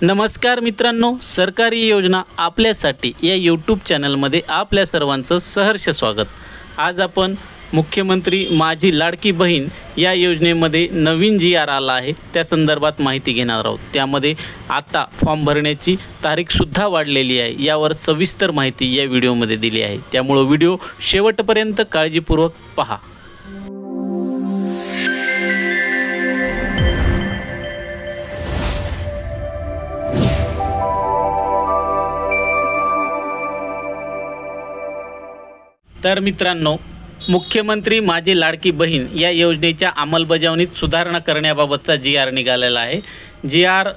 नमस्कार मित्रांनो, सरकारी योजना आपल्यासाठी या यूट्यूब चॅनलमध्ये आपल्या सर्वांचं सहर्ष स्वागत। आज आपण मुख्यमंत्री माझी लाडकी बहीण या योजनेमध्ये नवीन जी आर आला आहे त्या संदर्भात माहिती घेणार आहोत। त्यामध्ये आता फॉर्म भरण्याची तारीखसुद्धा वाढलेली आहे, यावर सविस्तर माहिती या व्हिडिओमध्ये दिली आहे। त्यामुळे व्हिडिओ शेवटपर्यंत काळजीपूर्वक पहा। तर मित्रांनो, मुख्यमंत्री माझी लाडकी बहीण या योजनेच्या अंमलबजावणीत सुधारणा करण्याबाबतचा जी.आर. निघालेला आहे। जी.आर.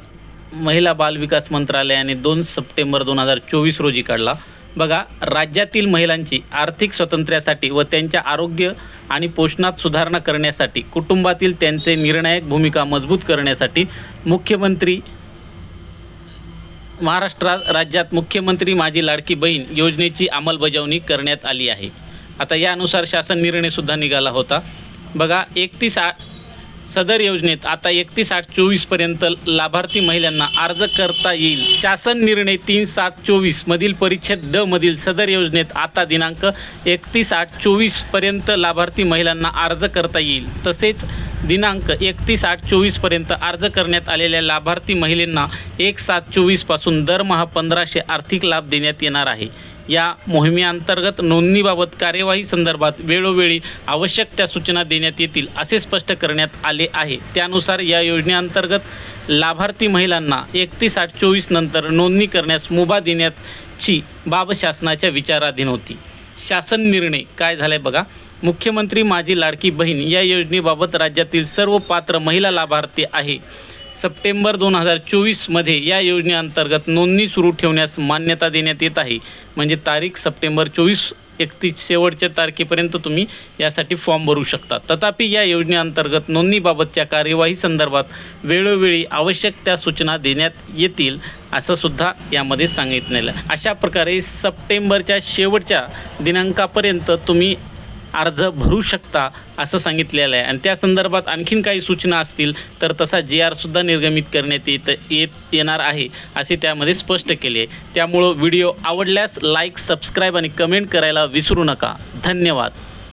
महिला बाल विकास मंत्रालयाने 2 सप्टेंबर 2024 रोजी काढला। बघा, राज्यातील महिलांची आर्थिक स्वातंत्र्यासाठी व त्यांच्या आरोग्य आणि पोषणात सुधारणा करण्यासाठी, कुटुंबातील त्यांचे निर्णायक भूमिका मजबूत करण्यासाठी मुख्यमंत्री महाराष्ट्र राज्यात मुख्यमंत्री माझी लाडकी बहीण योजनेची अंमलबजावणी करण्यात आली आहे। आता यानुसार शासन निर्णय सुद्धा निघाला होता। बघा, 31/8 सदर योजनेत आता 31/8/24 पर्यंत लाभार्थी महिलांना अर्ज करता येईल। शासन निर्णय 3/7/24 मधील परिच्छेद ड मधील सदर योजनेत आता दिनांक 31/8/24 पर्यंत लाभार्थी महिलांना अर्ज करता येईल। तसेच दिनांक 31/8/24 पर्यंत अर्ज करण्यात आलेल्या लाभार्थी महिलांना 1/7/24 पासून दरमहा 1500 आर्थिक लाभ देण्यात येणार आहे। या मोहिमेअंतर्गत नोंदणीबाबत कार्यवाही संदर्भात वेळोवेळी आवश्यक त्या सूचना देण्यात येतील असे स्पष्ट करण्यात आले आहे। त्यानुसार या योजनेअंतर्गत लाभार्थी महिलांना 31/8/24 नंतर नोंदणी करण्यास मुभा देण्याची बाब शासनाच्या विचाराधीन होती। शासन निर्णय काय झालाय बघा, मुख्यमंत्री माझी लाडकी बहीण या योजनेबाबत राज्यातील सर्व पात्र महिला लाभार्थी आहे सप्टेंबर 2024 मध्ये या योजनेअंतर्गत नोंदणी सुरू ठेवण्यास मान्यता देण्यात येत आहे। म्हणजे तारीख सप्टेंबर 24-31 शेवटच्या तारखेपर्यंत तुम्ही यासाठी फॉर्म भरू शकता। तथापि या योजनेअंतर्गत नोंदणीबाबतच्या कार्यवाही संदर्भात वेळोवेळी आवश्यक त्या सूचना देण्यात येतील असं सुद्धा यामध्ये सांगितलेलं आहे। अशा प्रकारे सप्टेंबरच्या शेवटच्या दिनांकापर्यंत तुम्ही अर्ज भरू शकता असं सांगितलेलं आहे। आणि त्या संदर्भात आणखीन काही सूचना असतील तर तसा जी.आर. सुद्धा निर्गमित करण्यात येणार आहे असे त्यामध्ये स्पष्ट केले आहे। त्यामुळे व्हिडिओ आवडल्यास लाईक, सबस्क्राईब आणि कमेंट करायला विसरू नका। धन्यवाद।